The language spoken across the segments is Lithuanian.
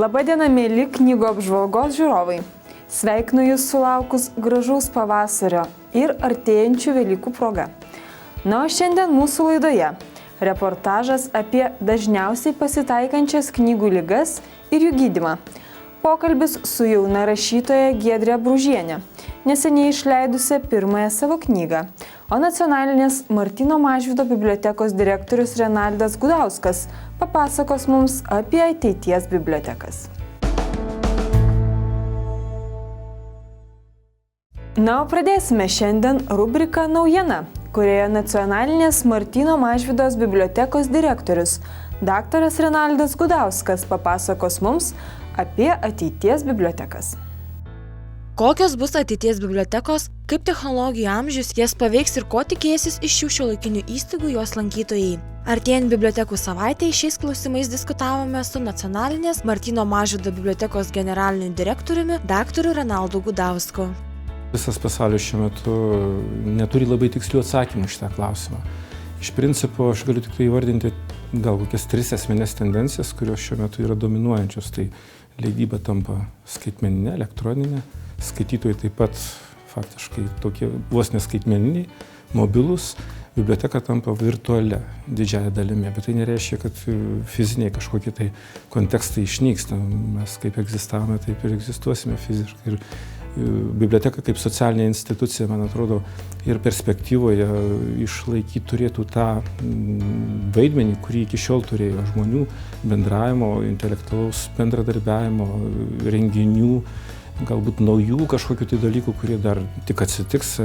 Labadiena, mėly knygų apžvalgos žiūrovai. Sveikinu Jūs sulaukus gražaus pavasario ir artėjančių Velykų proga. Na, o šiandien mūsų laidoje reportažas apie dažniausiai pasitaikančias knygų ligas ir jų gydymą. Pokalbis su jauna rašytoja Giedre Bružiene, neseniai išleidusi pirmąją savo knygą, o Nacionalinės Martyno Mažvydo bibliotekos direktorius Renaldas Gudauskas papasakos mums apie ateities bibliotekas. Na, o pradėsime šiandien rubriką Naujiena, kurioje Nacionalinės Martyno Mažvydos bibliotekos direktorius daktaras Renaldas Gudauskas papasakos mums apie ateities bibliotekas. Kokios bus ateities bibliotekos, kaip technologijų amžius jas paveiks ir ko tikėsis iš šių šiuolaikinių įstaigų jos lankytojai. Artėjant bibliotekų savaitei šiais klausimais diskutavome su Nacionalinės Martyno Mažvydo bibliotekos generaliniu direktoriumi daktaru Renaldu Gudausku. Visas pasaulis šiuo metu neturi labai tikslių atsakymų šitą klausimą. Iš principo aš galiu tik tai įvardinti gal kokias 3 esminės tendencijas, kurios šiuo metu yra dominuojančios. Tai leidyba tampa skaitmeninė, elektroninė, skaitytojai taip pat faktiškai tokie vos neskaitmeniniai, mobilūs, biblioteka tampa virtualia didžiąją dalimi, bet tai nereiškia, kad fiziniai kažkokie tai kontekstai išnyksta. Mes kaip egzistavome, taip ir egzistuosime fiziškai. Ir biblioteka kaip socialinė institucija, man atrodo, ir perspektyvoje išlaikyti turėtų tą vaidmenį, kurį iki šiol turėjo žmonių bendravimo, intelektualaus bendradarbiavimo, renginių, galbūt naujų kažkokių tai dalykų, kurie dar tik atsitiks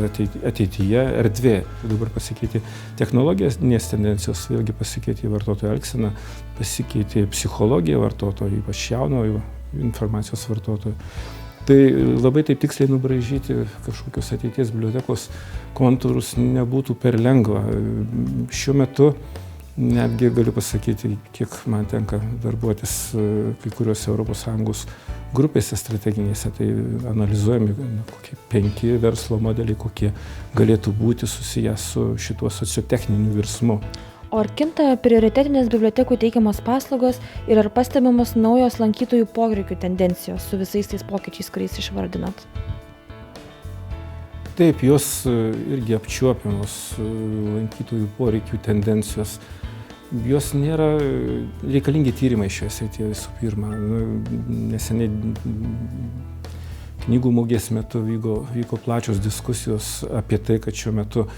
ateityje erdvė. Dabar pasikeitė technologinės tendencijos, vėlgi pasikeitė vartotojo elgsena, pasikeitė psichologija vartotojo, ypač jaunojo informacijos vartotojo. Tai labai taip tiksliai nubraižyti kažkokios ateities bibliotekos kontūrus nebūtų per lengva. Šiuo metu netgi galiu pasakyti, kiek man tenka darbuotis kai kuriuose ES grupėse strateginėse, tai analizuojami kokie 5 verslo modeliai, kokie galėtų būti susiję su šituo sociotechniniu virsmu. O ar kinta prioritetinės bibliotekų teikiamos paslaugos ir ar pastebimos naujos lankytojų poreikių tendencijos su visais tais pokyčiais, kuriais išvardinot? Taip, jos irgi apčiuopiamos lankytojų poreikių tendencijos. Jos nėra reikalingi tyrimai šioje srityje visų pirma. Neseniai knygų mugės metu vyko plačios diskusijos apie tai, kad šiuo metu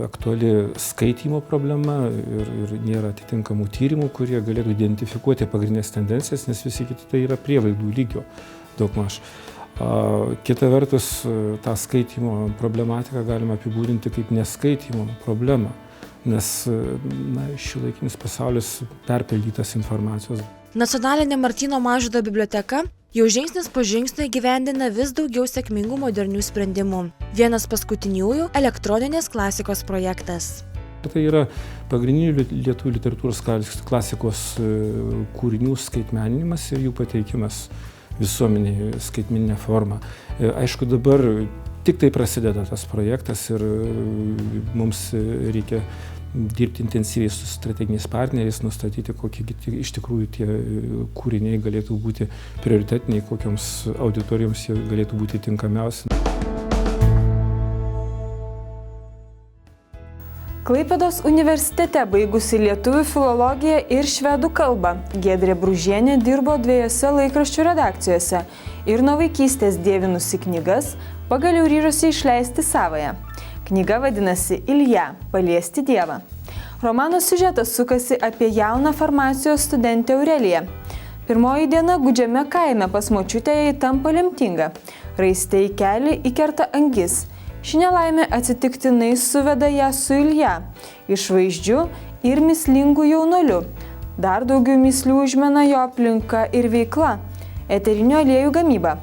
aktuali skaitymo problema ir nėra atitinkamų tyrimų, kurie galėtų identifikuoti pagrindinės tendencijas, nes visi kiti tai yra prielaidų lygio daugmaž. Kita vertus, tą skaitymo problematiką galima apibūdinti kaip neskaitymo problemą, nes šiuolaikinis pasaulis perpildytas informacijos. Nacionalinė Martyno Mažvydo biblioteka jau žingsnis po žingsnio įgyvendina vis daugiau sėkmingų modernių sprendimų. Vienas paskutiniųjų – elektroninės klasikos projektas. Tai yra pagrindinių lietuvių literatūros klasikos kūrinių skaitmeninimas ir jų pateikimas visuomeniai skaitmeninė forma. Aišku, dabar tik tai prasideda tas projektas ir mums reikia dirbti intensyviai su strateginiais partneriais, nustatyti, kokie iš tikrųjų tie kūriniai galėtų būti prioritetiniai, kokioms auditorijoms jie galėtų būti tinkamiausi. Klaipėdos universitete baigusi lietuvių filologiją ir švedų kalbą, Giedrė Bružienė dirbo 2 laikraščių redakcijose ir nuo vaikystės dievinusi knygas, pagaliau ryžosi išleisti savąją. Knyga vadinasi Ilja – Paliesti Dievą. Romano siužetas sukasi apie jauną farmacijos studentę Aureliją. Pirmoji diena gūdžiame kaime pas močiutę jai tampa lemtinga. Raiste į kelią įkerta angis. Ši nelaimė atsitiktinai suveda ją su Ilja, išvaizdžiu ir mįslingu jaunuoliu. Dar daugiau mįslių užmena jo aplinka ir veikla – eterinių aliejų gamyba.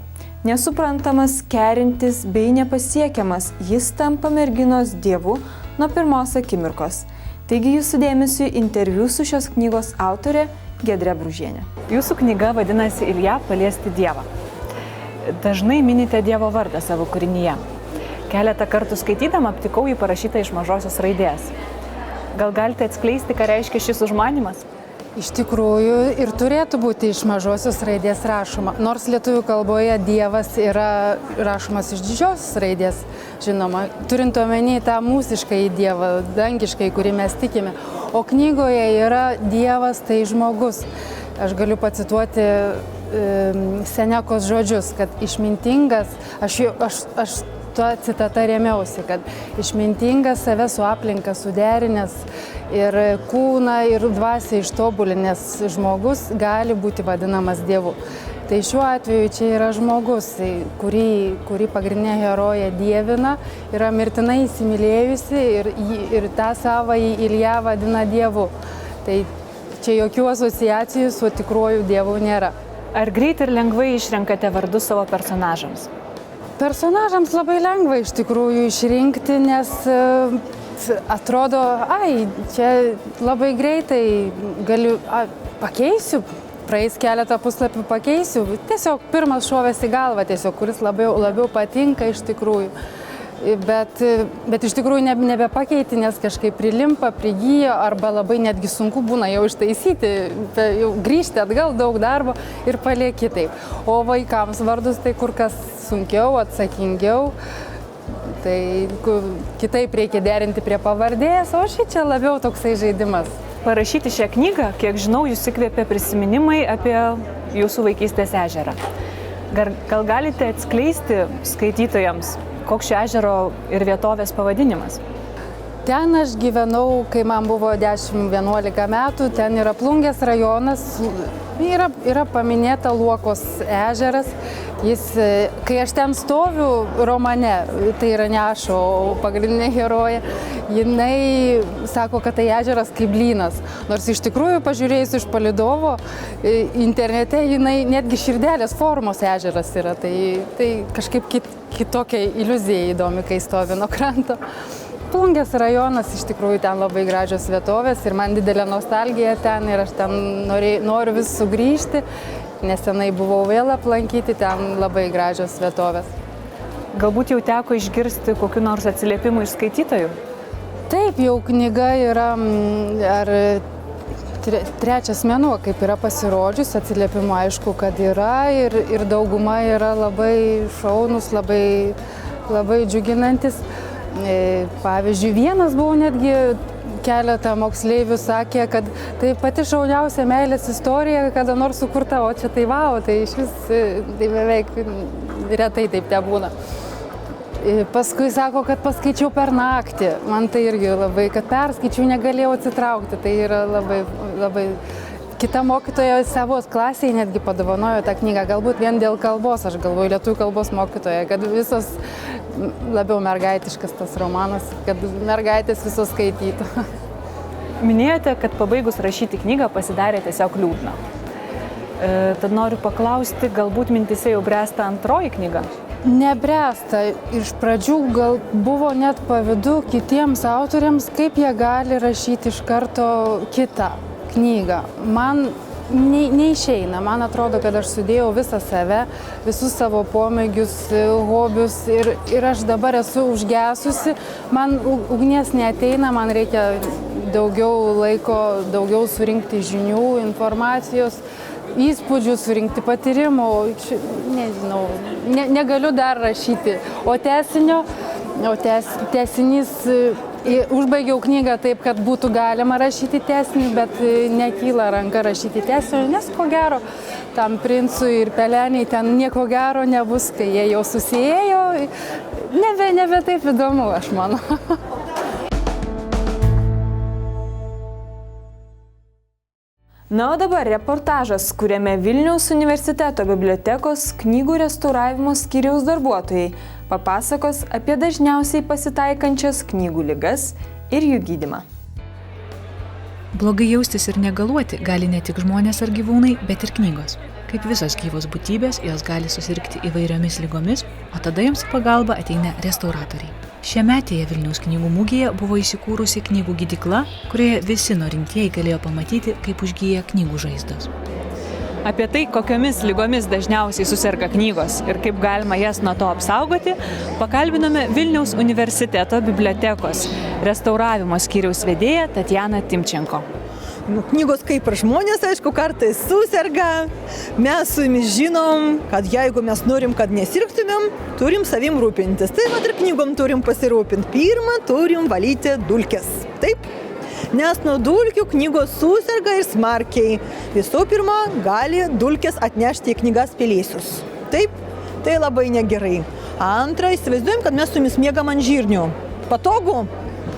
Nesuprantamas, kerintis bei nepasiekiamas, jis tampa merginos dievu nuo pirmos akimirkos. Taigi jūsų dėmesiui interviu su šios knygos autorė Giedre Bružienė. Jūsų knyga vadinasi Ilja – Paliesti Dievą. Dažnai minite Dievo vardą savo kūrinyje. Keletą kartų skaitydama aptikau jį parašytą iš mažosios raidės. Gal galite atskleisti, ką reiškia šis užmanymas? Iš tikrųjų ir turėtų būti iš mažosios raidės rašoma. Nors lietuvių kalboje Dievas yra rašomas iš didžiosios raidės, žinoma, turint omeny tą mūsiškąjį Dievą, dangiškai, kurį mes tikime. O knygoje yra Dievas, tai žmogus. Aš galiu pacituoti Senekos žodžius, kad išmintingas, aš tuo citata rėmiausi, kad išmintingas save su aplinka suderinęs ir kūną ir dvasią ištobulinęs žmogus gali būti vadinamas Dievu. Tai šiuo atveju čia yra žmogus, kurį pagrindinė herojė dievina, yra mirtinai įsimylėjusi ir tą savąjį Ilją vadina Dievu. Tai čia jokių asociacijų su tikruoju Dievu nėra. Ar greit ir lengvai išrenkate vardus savo personažams? Personažams labai lengva iš tikrųjų išrinkti, nes atrodo, čia labai greitai galiu, pakeisiu, praeis keletą puslapių pakeisiu. Tiesiog pirmas šovęs į galvą, kuris labiau patinka iš tikrųjų. Bet iš tikrųjų nebepakeiti, nes kažkaip prilimpa, prigyja arba labai netgi sunku būna jau ištaisyti, jau grįžti atgal, daug darbo ir palieki taip. O vaikams vardus tai kur kas sunkiau, atsakingiau, tai kitaip reikia derinti prie pavardės, o čia labiau toksai žaidimas. Parašyti šią knygą, kiek žinau, jūs įkvėpė prisiminimai apie jūsų vaikystės ežerą. Gal galite atskleisti skaitytojams, koks šio ežero ir vietovės pavadinimas? Ten aš gyvenau, kai man buvo 10-11 metų, ten yra Plungės rajonas, yra paminėta Luokos ežeras. Kai aš ten stoviu romane, tai yra Nešo pagrindinė herojė, jinai sako, kad tai ežeras kaip blynas. Nors iš tikrųjų, pažiūrėjus iš palydovo, internete jinai netgi širdelės formos ežeras yra. Tai kažkaip kitokia iliuzija įdomi, kai stovi nuo kranto. Plungės rajonas, iš tikrųjų ten labai gražios vietovės ir man didelė nostalgija ten ir aš ten noriu vis sugrįžti. Nesenai buvau vėl aplankyti, ten labai gražios vietovės. Galbūt jau teko išgirsti kokiu nors atsiliepimu iš skaitytojų? Taip, jau knyga yra trečias mėnuo, kaip yra pasirodžius, atsiliepimų aišku, kad yra ir dauguma yra labai šaunus, labai džiuginantis. Pavyzdžiui, vienas buvo netgi keletą moksleivių sakė, kad tai pati šauniausia meilės istorija, kada nors sukurta, o čia tai vau, tai iš vis tai beveik retai taip nebūna. Paskui sako, kad paskaičiau per naktį, man tai irgi labai, kad perskaičiau, negalėjau atsitraukti, tai yra labai. Kita mokytoja savo klasėje netgi padovanojo tą knygą, galbūt vien dėl kalbos, aš galvoju, lietuvių kalbos mokytoja, kad visos labiau mergaitiškas tas romanas, kad mergaitės visos skaitytų. Minėjote, kad pabaigus rašyti knygą pasidarė tiesiog liūdna. Tad noriu paklausti, galbūt mintise jau bręsta antroji knyga? Nebręsta. Iš pradžių gal buvo net pavydu kitiems autoriams, kaip jie gali rašyti iš karto kitą knygą. Man neišeina, man atrodo, kad aš sudėjau visą save, visus savo pomėgius, hobius ir aš dabar esu užgesusi, man ugnies neateina, man reikia daugiau laiko, daugiau surinkti žinių, informacijos, įspūdžių, surinkti patyrimų, nežinau, negaliu dar rašyti, o tęsinys. Užbaigiau knygą taip, kad būtų galima rašyti tęsinį, bet nekyla ranka rašyti tęsinį, nes ko gero tam princui ir peleniai ten nieko gero nebus, kai jie jau susiėjo, nebe taip įdomu, aš manau. Na, o dabar reportažas, kuriame Vilniaus universiteto bibliotekos knygų restauravimo skyriaus darbuotojai papasakos apie dažniausiai pasitaikančias knygų ligas ir jų gydymą. Blogai jaustis ir negaluoti gali ne tik žmonės ar gyvūnai, bet ir knygos. Kaip visos gyvos būtybės, jos gali susirgti įvairiomis ligomis, o tada joms į pagalbą ateina restauratoriai. Šiemetėje Vilniaus knygų mugėje buvo įsikūrusi knygų gydykla, kurioje visi norintieji galėjo pamatyti, kaip užgyja knygų žaizdos. Apie tai, kokiomis ligomis dažniausiai suserga knygos ir kaip galima jas nuo to apsaugoti, pakalbinome Vilniaus universiteto bibliotekos restauravimo skyriaus vedėją Tatjaną Timčenko. knygos kaip ir žmonės, aišku, kartais suserga. Mes su jumis žinom, kad jeigu mes norim, kad nesirgtumėm, turim savim rūpintis. Tai vat ir knygom turim pasirūpinti. Pirma, turim valyti dulkes. Taip? Nes nuo dulkių knygos suserga ir smarkiai. Visų pirma, gali dulkes atnešti į knygas pelėsius. Taip? Tai labai negerai. Antra, įsivaizduojam, kad mes su jumis miegam ant žirnių. Patogu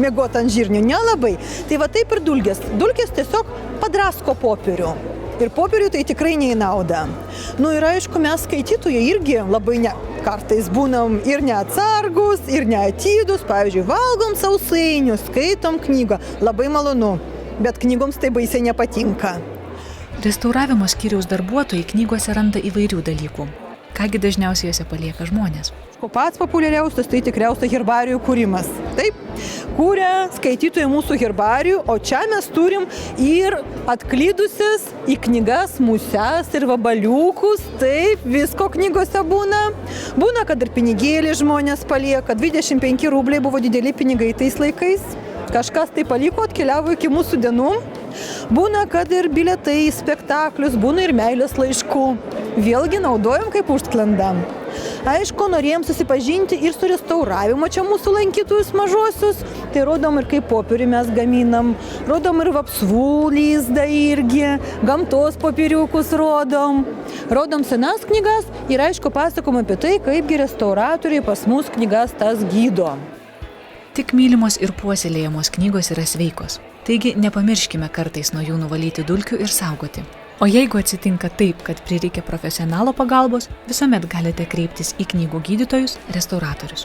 miegoti ant žirnių? Nelabai. Tai va taip ir dulkės. Dulkės tiesiog padrasko popierių. Ir popierių tai tikrai neįnauda. Ir aišku, mes skaitytojai irgi labai kartais būnam ir neatsargus, ir neatidus. Pavyzdžiui, valgom sausainius, skaitom knygą. Labai malonu, bet knygoms tai baisiai nepatinka. Restauravimo skyriaus darbuotojai knygose randa įvairių dalykų. Kągi dažniausiai juose palieka žmonės? Pats populiariausias tai tikriausiai herbarijų kūrimas. Taip, kūrė skaitytojai mūsų herbarijų, o čia mes turim ir atklydusias į knygas muses ir vabaliukus. Taip, visko knygose būna. Būna, kad ir pinigėlį žmonės palieka. 25 rubliai buvo dideli pinigai tais laikais. Kažkas tai paliko, atkeliavo iki mūsų dienų. Būna, kad ir bilietai į spektaklius, būna ir meilės laiškų. Vėlgi naudojam kaip užsklandą. Aišku, norėjom susipažinti ir su restauravimo čia mūsų lankytojus mažosius. Tai rodom ir kaip popierių mes gaminam, rodom ir vapsvų lizdą irgi, gamtos popieriukus rodom. Rodom senas knygas ir aišku pasakom apie tai, kaipgi restauratoriai pas mus knygas tas gydo. Tik mylimos ir puoselėjamos knygos yra sveikos. Taigi nepamirškime kartais nuo jų nuvalyti dulkių ir saugoti. O jeigu atsitinka taip, kad prireikia profesionalo pagalbos, visuomet galite kreiptis į knygų gydytojus, restauratorius.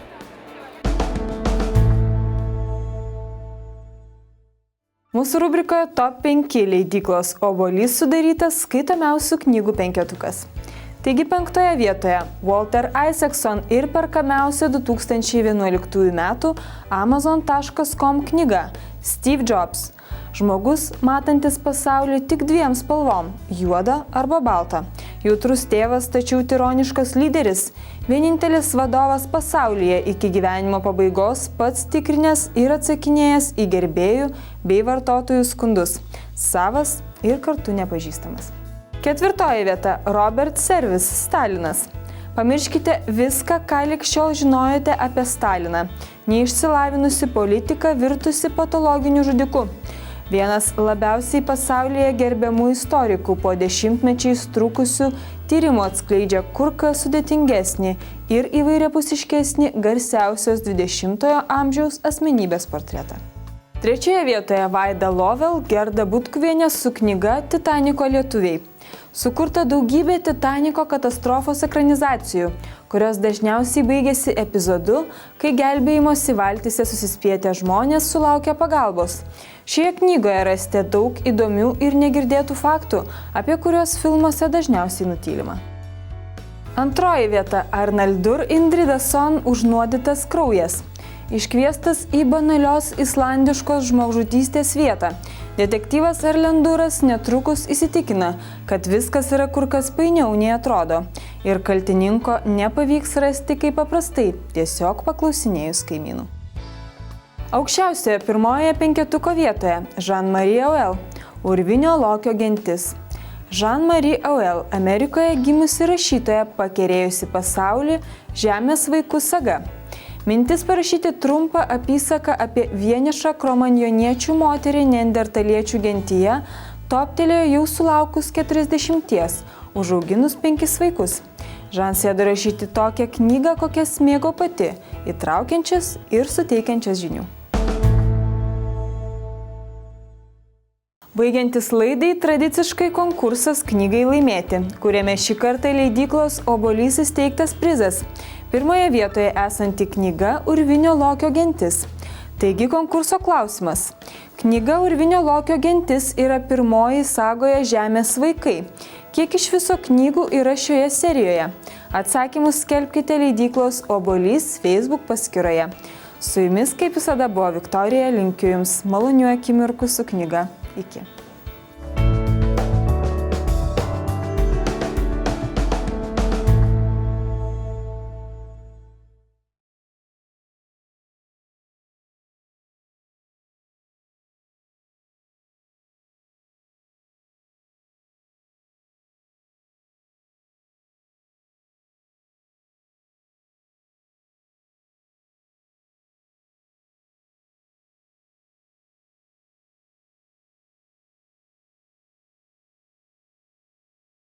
Mūsų rubrikoje Top 5 leidyklos Obuolys sudarytas skaitomiausių knygų penketukas. Taigi 5 vietoje Walter Isaacson ir perkamiausia 2011 metų Amazon.com knyga Steve Jobs. Žmogus, matantis pasaulį tik 2 spalvom – juoda arba balta. Jautrus tėvas, tačiau tironiškas lyderis. Vienintelis vadovas pasaulyje iki gyvenimo pabaigos, pats tikrinęs ir atsakinėjęs į gerbėjų bei vartotojų skundus. Savas ir kartu nepažįstamas. 4 vieta Robert Service Stalinas. Pamirškite viską, ką lig šiol žinojote apie Staliną. Neišsilavinusi politika virtusi patologiniu žudiku. Vienas labiausiai pasaulyje gerbiamų istorikų po dešimtmečiais trukusių tyrimų atskleidžia kur kas sudėtingesnį ir įvairiapusiškesnį garsiausios 20-ojo amžiaus asmenybės portretą. 3 vietoje Vaida Lovel Gerda Butkuvienė su knyga Titaniko lietuviai. Sukurta daugybė Titaniko katastrofos ekranizacijų, kurios dažniausiai baigėsi epizodu, kai gelbėjimosi valtyse susispietę žmonės sulaukia pagalbos. Šioje knygoje rasite daug įdomių ir negirdėtų faktų, apie kuriuos filmuose dažniausiai nutylima. 2 vieta Arnaldur Indridason Užnuodytas kraujas. Iškviestas į banalios islandiškos žmogžudystės vietą, detektyvas Arlenduras netrukus įsitikina, kad viskas yra kur kas painiau nei atrodo ir kaltininko nepavyks rasti kaip paprastai, tiesiog paklausinėjus kaimynų. Aukščiausioje 1 penketuko vietoje Jean-Marie Auel Urvinio lokio gentis. Jean-Marie Auel Amerikoje gimusi rašytoja, pakerėjusi pasaulį Žemės vaikų saga. Mintis parašyti trumpą apysaką apie vienišą kromanjoniečių moterį neandertaliečių gentyje toptelėjo jau sulaukus 40, užauginus 5 vaikus. Žan sėdo rašyti tokią knygą, kokias mėgo pati, įtraukiančias ir suteikiančias žinių. Baigiantis laidai tradiciškai konkursas knygai laimėti, kuriame šį kartą leidyklos Obuolys įsteigtas prizas. 1 vietoje esanti knyga Urvinio lokio gentis. Taigi konkurso klausimas. Knyga Urvinio lokio gentis yra 1 sagoje Žemės vaikai. Kiek iš viso knygų yra šioje serijoje? Atsakymus skelbkite leidyklos Obuolys Facebook paskyroje. Su jumis kaip visada buvo Viktorija, linkiu jums malonių akimirkų su knyga. Iki.